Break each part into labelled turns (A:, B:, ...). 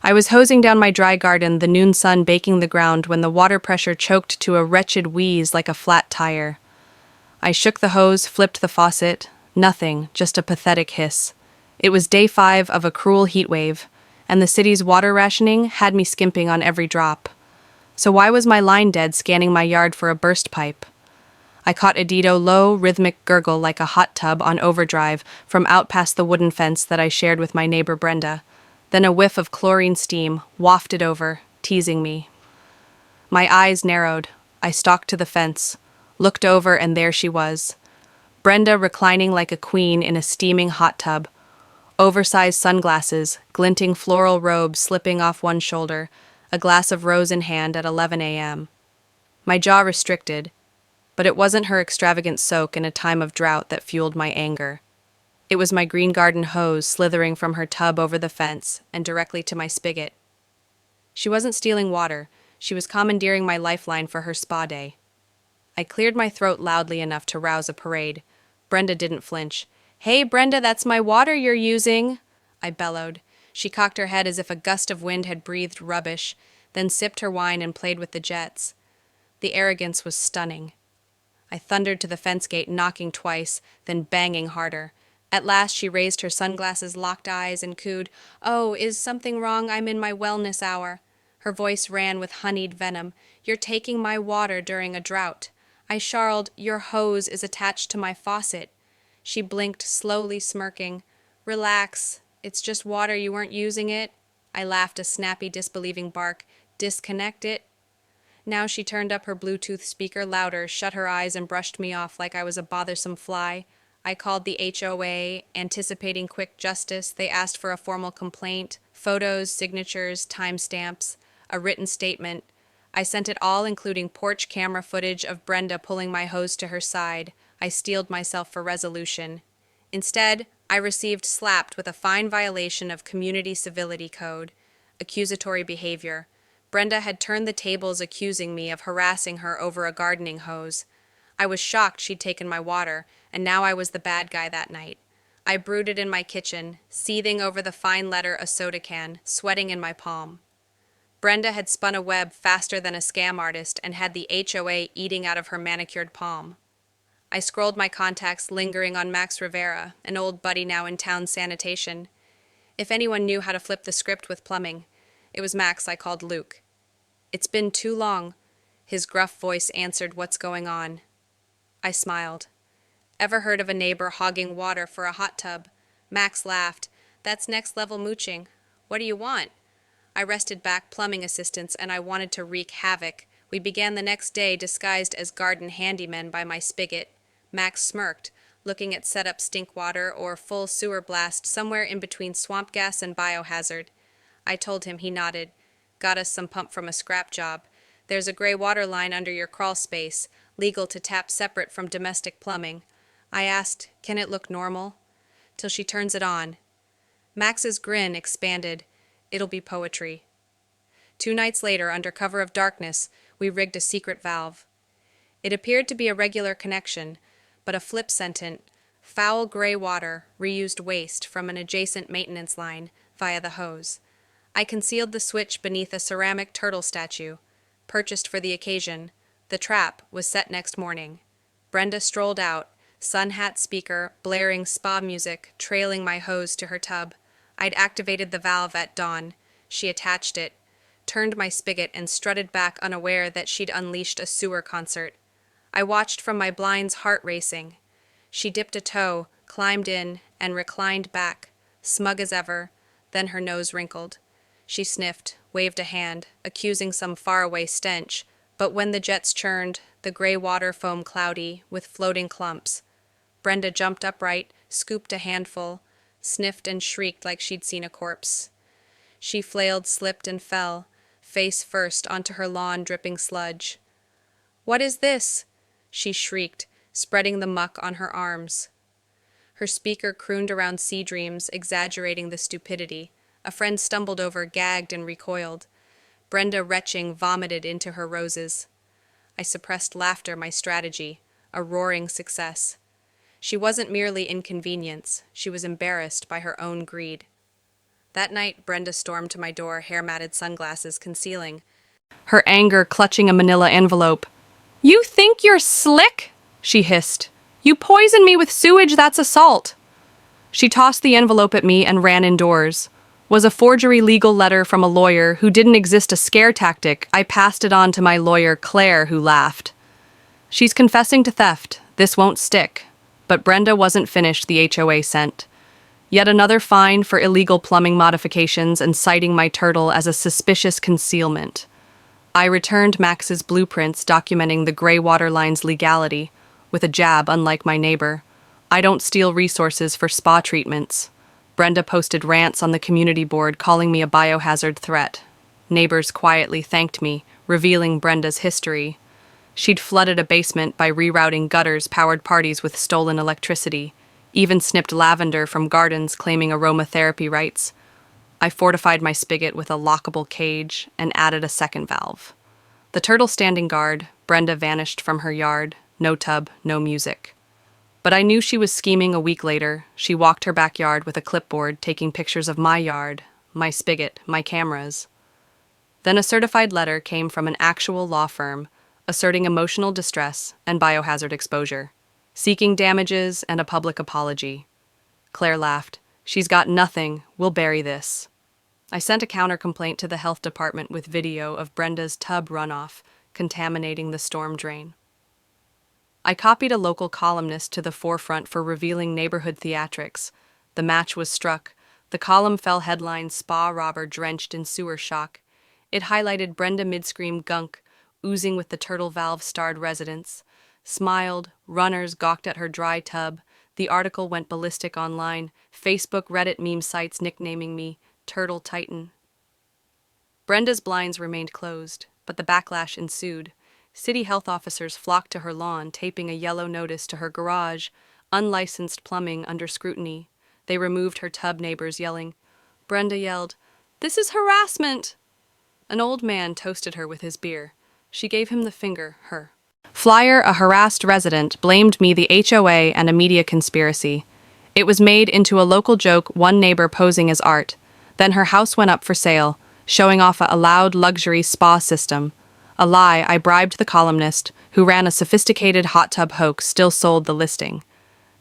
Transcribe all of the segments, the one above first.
A: I was hosing down my dry garden, the noon sun baking the ground, when the water pressure choked to a wretched wheeze like a flat tire. I shook the hose, flipped the faucet. Nothing, just a pathetic hiss. It was day 5 of a cruel heat wave, and the city's water rationing had me skimping on every drop. So why was my line dead, scanning my yard for a burst pipe? I caught a Dido low, rhythmic gurgle like a hot tub on overdrive from out past the wooden fence that I shared with my neighbor Brenda. Then a whiff of chlorine steam wafted over, teasing me. My eyes narrowed. I stalked to the fence, looked over, and there she was. Brenda reclining like a queen in a steaming hot tub. Oversized sunglasses, glinting floral robe slipping off one shoulder, a glass of rose in hand at 11 a.m. My jaw restricted, but it wasn't her extravagant soak in a time of drought that fueled my anger. It was my green garden hose slithering from her tub over the fence and directly to my spigot. She wasn't stealing water, she was commandeering my lifeline for her spa day. I cleared my throat loudly enough to rouse a parade. Brenda didn't flinch. "Hey, Brenda, that's my water you're using," I bellowed. She cocked her head as if a gust of wind had breathed rubbish, then sipped her wine and played with the jets. The arrogance was stunning. I thundered to the fence gate, knocking twice, then banging harder. At last she raised her sunglasses, locked eyes, and cooed, "Oh, is something wrong? I'm in my wellness hour." Her voice ran with honeyed venom. "You're taking my water during a drought." I snarled, "Your hose is attached to my faucet." She blinked, slowly smirking. "Relax. It's just water. You weren't using it." I laughed a snappy, disbelieving bark. "Disconnect it." Now she turned up her Bluetooth speaker louder, shut her eyes, and brushed me off like I was a bothersome fly. I called the HOA, anticipating quick justice. They asked for a formal complaint, photos, signatures, timestamps, a written statement. I sent it all, including porch camera footage of Brenda pulling my hose to her side. I steeled myself for resolution. Instead, I received slapped with a fine violation of Community Civility Code, accusatory behavior. Brenda had turned the tables, accusing me of harassing her over a gardening hose. I was shocked she'd taken my water, and now I was the bad guy that night. I brooded in my kitchen, seething over the fine letter a soda can, sweating in my palm. Brenda had spun a web faster than a scam artist and had the HOA eating out of her manicured palm. I scrolled my contacts, lingering on Max Rivera, an old buddy now in town sanitation. If anyone knew how to flip the script with plumbing, it was Max. I called Luke. "It's been too long." His gruff voice answered, "What's going on?" I smiled. "Ever heard of a neighbor hogging water for a hot tub?" Max laughed. "That's next level mooching. What do you want?" I wrested back, "Plumbing assistance," and I wanted to wreak havoc. We began the next day, disguised as garden handymen by my spigot. Max smirked, looking at set-up stink water or full sewer blast somewhere in between swamp gas and biohazard. I told him. He nodded. "Got us some pump from a scrap job. There's a gray water line under your crawl space, legal to tap separate from domestic plumbing." I asked, "Can it look normal?" "Till she turns it on." Max's grin expanded. "It'll be poetry." 2 nights later, under cover of darkness, we rigged a secret valve. It appeared to be a regular connection, but a flip sentient, foul gray water, reused waste from an adjacent maintenance line via the hose. I concealed the switch beneath a ceramic turtle statue, purchased for the occasion. The trap was set next morning. Brenda strolled out, sun hat speaker, blaring spa music, trailing my hose to her tub. I'd activated the valve at dawn. She attached it, turned my spigot, and strutted back, unaware that she'd unleashed a sewer concert. I watched from my blinds, heart racing. She dipped a toe, climbed in, and reclined back, smug as ever. Then her nose wrinkled. She sniffed, waved a hand, accusing some faraway stench, but when the jets churned, the gray water foam cloudy, with floating clumps. Brenda jumped upright, scooped a handful, sniffed and shrieked like she'd seen a corpse. She flailed, slipped, and fell, face first, onto her lawn, dripping sludge. "What is this?" she shrieked, spreading the muck on her arms. Her speaker crooned around sea dreams, exaggerating the stupidity. A friend stumbled over, gagged, and recoiled. Brenda, retching, vomited into her roses. I suppressed laughter, my strategy, a roaring success. She wasn't merely inconvenience, she was embarrassed by her own greed. That night, Brenda stormed to my door, hair-matted sunglasses concealing, her anger clutching a manila envelope. "You think you're slick?" she hissed. "You poison me with sewage, that's assault." She tossed the envelope at me and ran indoors. Was a forgery legal letter from a lawyer who didn't exist a scare tactic. I passed it on to my lawyer, Claire, who laughed. "She's confessing to theft. This won't stick." But Brenda wasn't finished, the HOA sent. Yet another fine for illegal plumbing modifications and citing my turtle as a suspicious concealment. I returned Max's blueprints documenting the gray water line's legality, with a jab unlike my neighbor. I don't steal resources for spa treatments. Brenda posted rants on the community board calling me a biohazard threat. Neighbors quietly thanked me, revealing Brenda's history. She'd flooded a basement by rerouting gutters, powered parties with stolen electricity, even snipped lavender from gardens claiming aromatherapy rights. I fortified my spigot with a lockable cage and added a second valve. The turtle standing guard, Brenda vanished from her yard, no tub, no music. But I knew she was scheming a week later. She walked her backyard with a clipboard, taking pictures of my yard, my spigot, my cameras. Then a certified letter came from an actual law firm, asserting emotional distress and biohazard exposure, seeking damages and a public apology. Claire laughed. "She's got nothing. We'll bury this." I sent a counter-complaint to the health department with video of Brenda's tub runoff contaminating the storm drain. I copied a local columnist to the forefront for revealing neighborhood theatrics. The match was struck. The column fell headline "Spa Robber Drenched in Sewer Shock." It highlighted Brenda mid-scream gunk, oozing with the turtle valve-starred residents. Smiled, runners gawked at her dry tub. The article went ballistic online. Facebook, Reddit meme sites nicknaming me Turtle Titan. Brenda's blinds remained closed, but the backlash ensued. City health officers flocked to her lawn, taping a yellow notice to her garage, "Unlicensed plumbing under scrutiny." They removed her tub neighbors, yelling. Brenda yelled, "This is harassment!" An old man toasted her with his beer. She gave him the finger, her. Flyer, a harassed resident, blamed me, the HOA, and a media conspiracy. It was made into a local joke, one neighbor posing as art. Then her house went up for sale, showing off a loud luxury spa system. A lie. I bribed the columnist, who ran a sophisticated hot tub hoax, still sold the listing.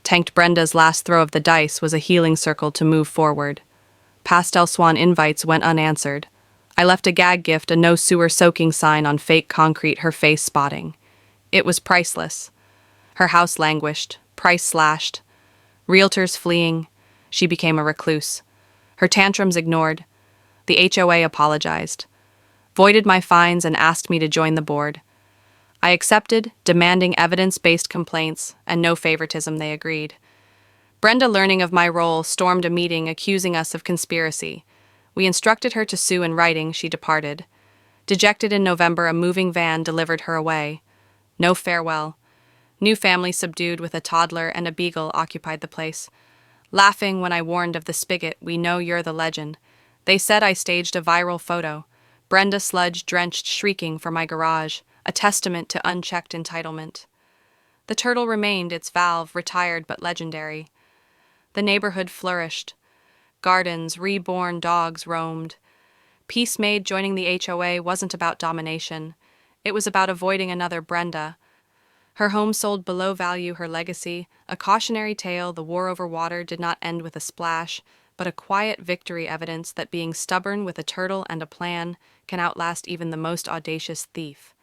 A: Tanked Brenda's last throw of the dice was a healing circle to move forward. Pastel Swan invites went unanswered. I left a gag gift, a no sewer soaking sign on fake concrete, her face spotting. It was priceless. Her house languished, price slashed. Realtors fleeing. She became a recluse. Her tantrums ignored. The HOA apologized, voided my fines, and asked me to join the board. I accepted, demanding evidence-based complaints, and no favoritism. They agreed. Brenda, learning of my role, stormed a meeting accusing us of conspiracy. We instructed her to sue in writing. She departed. Dejected in November, a moving van delivered her away. No farewell. New family subdued with a toddler and a beagle occupied the place. Laughing when I warned of the spigot, "We know you're the legend." They said I staged a viral photo. Brenda sludge-drenched, shrieking for my garage, a testament to unchecked entitlement. The turtle remained, its valve retired but legendary. The neighborhood flourished. Gardens, reborn dogs roamed. Peace made joining the HOA wasn't about domination. It was about avoiding another Brenda. Her home sold below value, her legacy, a cautionary tale. The war over water did not end with a splash, but a quiet victory, evidence that being stubborn with a turtle and a plan can outlast even the most audacious thief.